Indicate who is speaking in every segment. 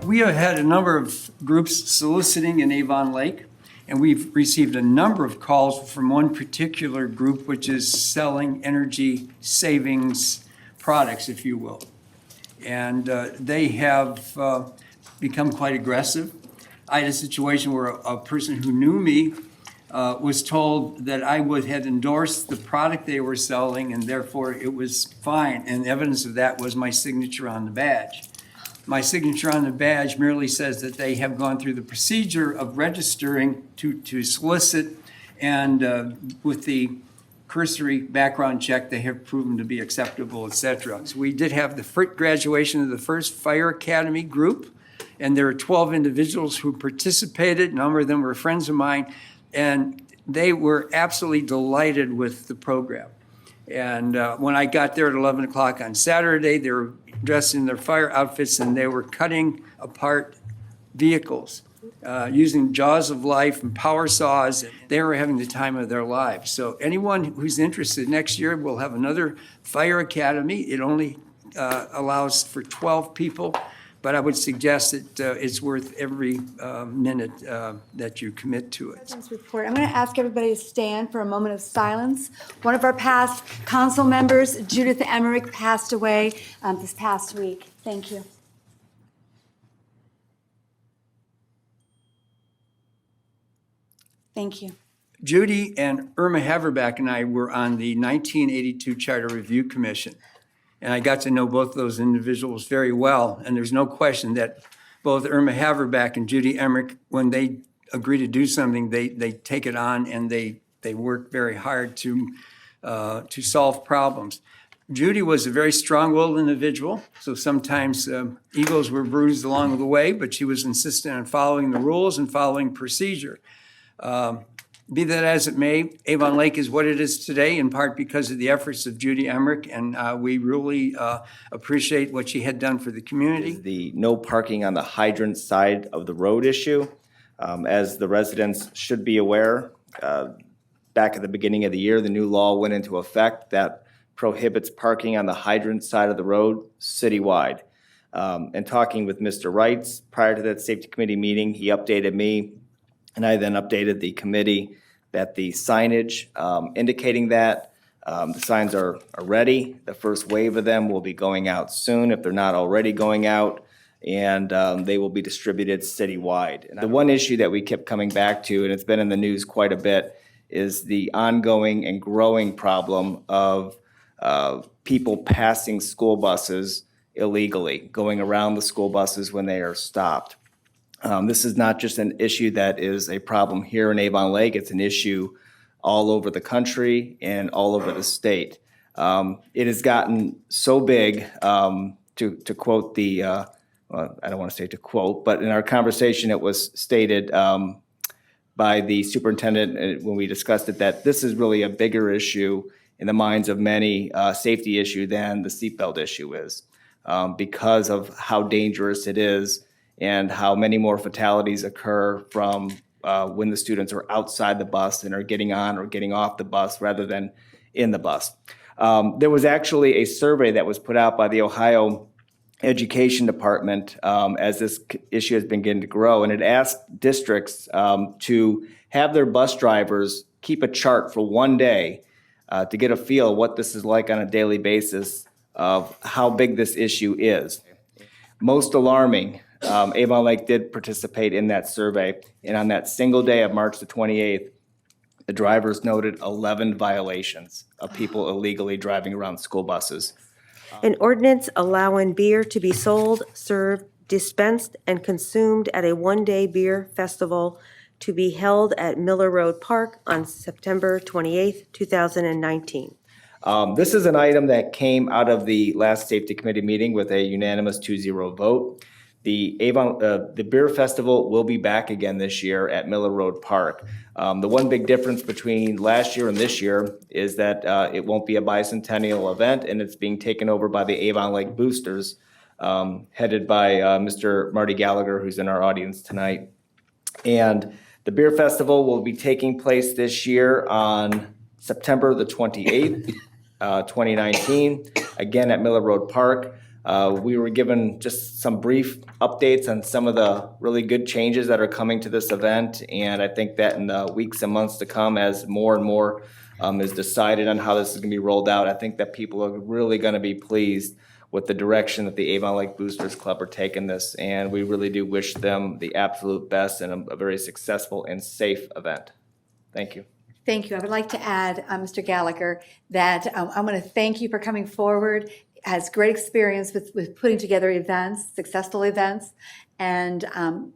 Speaker 1: We have had a number of groups soliciting in Avon Lake, and we've received a number of calls from one particular group, which is selling energy savings products, if you will. And they have become quite aggressive. I had a situation where a person who knew me was told that I had endorsed the product they were selling, and therefore it was fine. And evidence of that was my signature on the badge. My signature on the badge merely says that they have gone through the procedure of registering to solicit, and with the cursory background check, they have proven to be acceptable, et cetera. So we did have the graduation of the first Fire Academy group, and there were 12 individuals who participated. A number of them were friends of mine, and they were absolutely delighted with the program. And when I got there at 11 o'clock on Saturday, they were dressed in their fire outfits, and they were cutting apart vehicles using jaws of life and power saws. They were having the time of their lives. So anyone who's interested, next year we'll have another Fire Academy. It only allows for 12 people, but I would suggest that it's worth every minute that you commit to it.
Speaker 2: President's report. I'm going to ask everybody to stand for a moment of silence. One of our past council members, Judith Emmerich, passed away this past week. Thank you. Thank you.
Speaker 1: Judy and Irma Haverback and I were on the 1982 Charter Review Commission. And I got to know both those individuals very well. And there's no question that both Irma Haverback and Judy Emmerich, when they agree to do something, they take it on, and they work very hard to solve problems. Judy was a very strong-willed individual, so sometimes egos were bruised along the way, but she was insistent on following the rules and following procedure. Be that as it may, Avon Lake is what it is today, in part because of the efforts of Judy Emmerich, and we really appreciate what she had done for the community.
Speaker 3: The no parking on the hydrant side of the road issue. As the residents should be aware, back at the beginning of the year, the new law went into effect that prohibits parking on the hydrant side of the road citywide. And talking with Mr. Wrights prior to that safety committee meeting, he updated me, and I then updated the committee that the signage indicating that the signs are ready. The first wave of them will be going out soon if they're not already going out, and they will be distributed citywide. And the one issue that we kept coming back to, and it's been in the news quite a bit, is the ongoing and growing problem of people passing school buses illegally, going around the school buses when they are stopped. This is not just an issue that is a problem here in Avon Lake. It's an issue all over the country and all over the state. It has gotten so big, to quote the, I don't want to say to quote, but in our conversation it was stated by the superintendent when we discussed it that this is really a bigger issue in the minds of many, safety issue than the seatbelt issue is, because of how dangerous it is and how many more fatalities occur from when the students are outside the bus and are getting on or getting off the bus rather than in the bus. There was actually a survey that was put out by the Ohio Education Department as this issue has been beginning to grow, and it asked districts to have their bus drivers keep a chart for one day to get a feel of what this is like on a daily basis of how big this issue is. Most alarming, Avon Lake did participate in that survey, and on that single day of March the 28th, the drivers noted 11 violations of people illegally driving around school buses.
Speaker 4: An ordinance allowing beer to be sold, served, dispensed, and consumed at a one-day beer festival to be held at Miller Road Park on September 28th, 2019.
Speaker 3: This is an item that came out of the last safety committee meeting with a unanimous 2-0 vote. The beer festival will be back again this year at Miller Road Park. The one big difference between last year and this year is that it won't be a bicentennial event, and it's being taken over by the Avon Lake Boosters, headed by Mr. Marty Gallagher, who's in our audience tonight. And the beer festival will be taking place this year on September the 28th. 2019, again at Miller Road Park. We were given just some brief updates on some of the really good changes that are coming to this event, and I think that in the weeks and months to come, as more and more is decided on how this is going to be rolled out, I think that people are really going to be pleased with the direction that the Avon Lake Boosters Club are taking this, and we really do wish them the absolute best and a very successful and safe event. Thank you.
Speaker 2: Thank you. I would like to add, Mr. Gallagher, that I want to thank you for coming forward. Has great experience with putting together events, successful events, and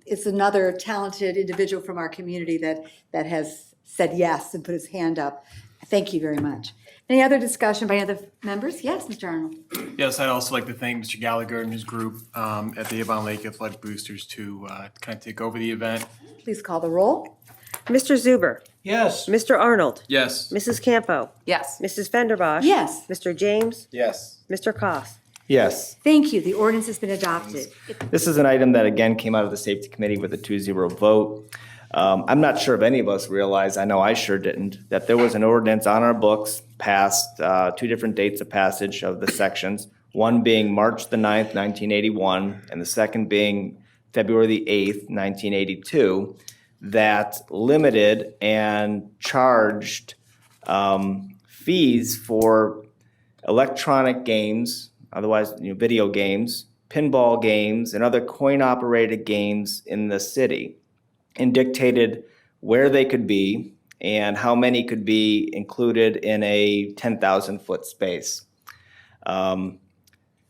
Speaker 2: it's another talented individual from our community that has said yes and put his hand up. Thank you very much. Any other discussion by other members? Yes, Mr. Arnold.
Speaker 5: Yes, I'd also like to thank Mr. Gallagher and his group at the Avon Lake Athletic Boosters to kind of take over the event.
Speaker 2: Please call the roll.
Speaker 4: Mr. Zuber.
Speaker 1: Yes.
Speaker 4: Mr. Arnold.
Speaker 5: Yes.
Speaker 4: Mrs. Campo.
Speaker 6: Yes.
Speaker 4: Mrs. Fenderbosh.
Speaker 2: Yes.
Speaker 4: Mr. James.
Speaker 3: Yes.
Speaker 4: Mr. Koss.
Speaker 3: Yes.
Speaker 2: Thank you. The ordinance has been adopted.
Speaker 3: This is an item that again came out of the Safety Committee with a 2-0 vote. I'm not sure if any of us realized, I know I sure didn't, that there was an ordinance on our books passed, 2 different dates of passage of the sections, one being March the 9th, 1981, and the second being February the 8th, 1982, that limited and charged fees for electronic games, otherwise video games, pinball games, and other coin-operated games in the city, and dictated where they could be and how many could be included in a 10,000-foot space.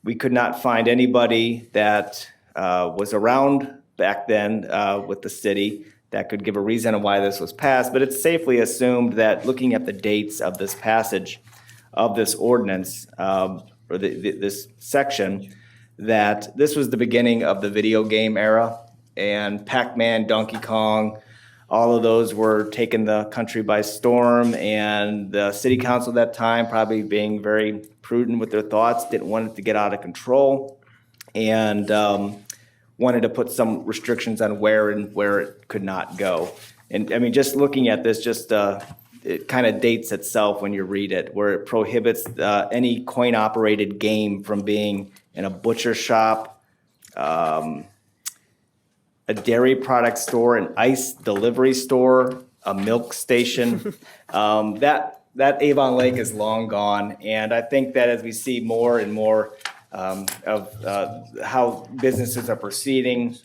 Speaker 3: We could not find anybody that was around back then with the city that could give a reason of why this was passed, but it's safely assumed that looking at the dates of this passage of this ordinance, or this section, that this was the beginning of the video game era, and Pac-Man, Donkey Kong, all of those were taking the country by storm, and the city council at that time, probably being very prudent with their thoughts, didn't want it to get out of control, and wanted to put some restrictions on where it could not go. And I mean, just looking at this, it kind of dates itself when you read it, where it prohibits any coin-operated game from being in a butcher shop, a dairy product store, an ice delivery store, a milk station. That Avon Lake is long gone, and I think that as we see more and more of how businesses are proceeding,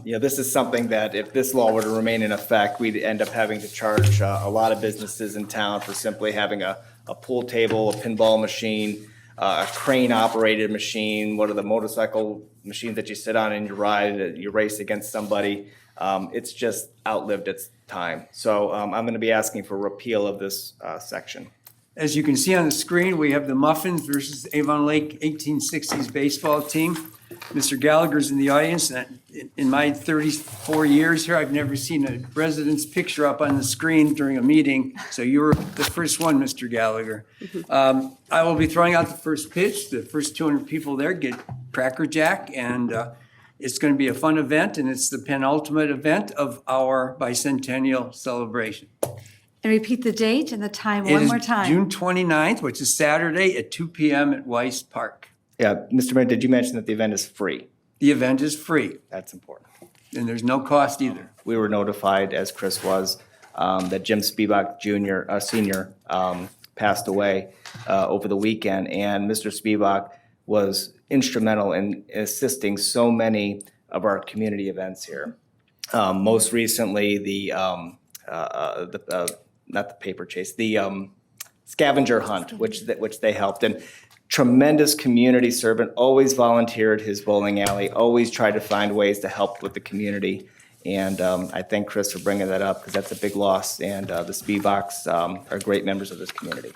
Speaker 3: this is something that if this law were to remain in effect, we'd end up having to charge a lot of businesses in town for simply having a pool table, a pinball machine, a crane-operated machine, one of the motorcycle machines that you sit on and you ride, you race against somebody. It's just outlived its time. So I'm going to be asking for repeal of this section.
Speaker 1: As you can see on the screen, we have the Muffins versus Avon Lake 1860s baseball team. Mr. Gallagher's in the audience. And in my 34 years here, I've never seen a resident's picture up on the screen during a meeting. So you were the first one, Mr. Gallagher. I will be throwing out the first pitch. The first 200 people there get Cracker Jack, and it's going to be a fun event, and it's the penultimate event of our bicentennial celebration.
Speaker 2: And repeat the date and the time
Speaker 1: It
Speaker 2: one
Speaker 1: is
Speaker 2: more time.
Speaker 1: June 29th, which is Saturday at 2 p.m. at Weiss Park.
Speaker 3: Yeah, Mr. Mayor, did you mention that the event is free?
Speaker 1: The event is free,
Speaker 3: That's important.
Speaker 1: and there's no cost either.
Speaker 3: We were notified, as Chris was, that Jim Spivak Senior, passed away over the weekend, and Mr. Spivak was instrumental in assisting so many of our community events here. Most recently, not the paper chase, the scavenger hunt, which they helped. And tremendous community servant, always volunteered his bowling alley, always tried to find ways to help with the community. And I thank Chris for bringing that up, because that's a big loss. And the Spivaks are great members of this community.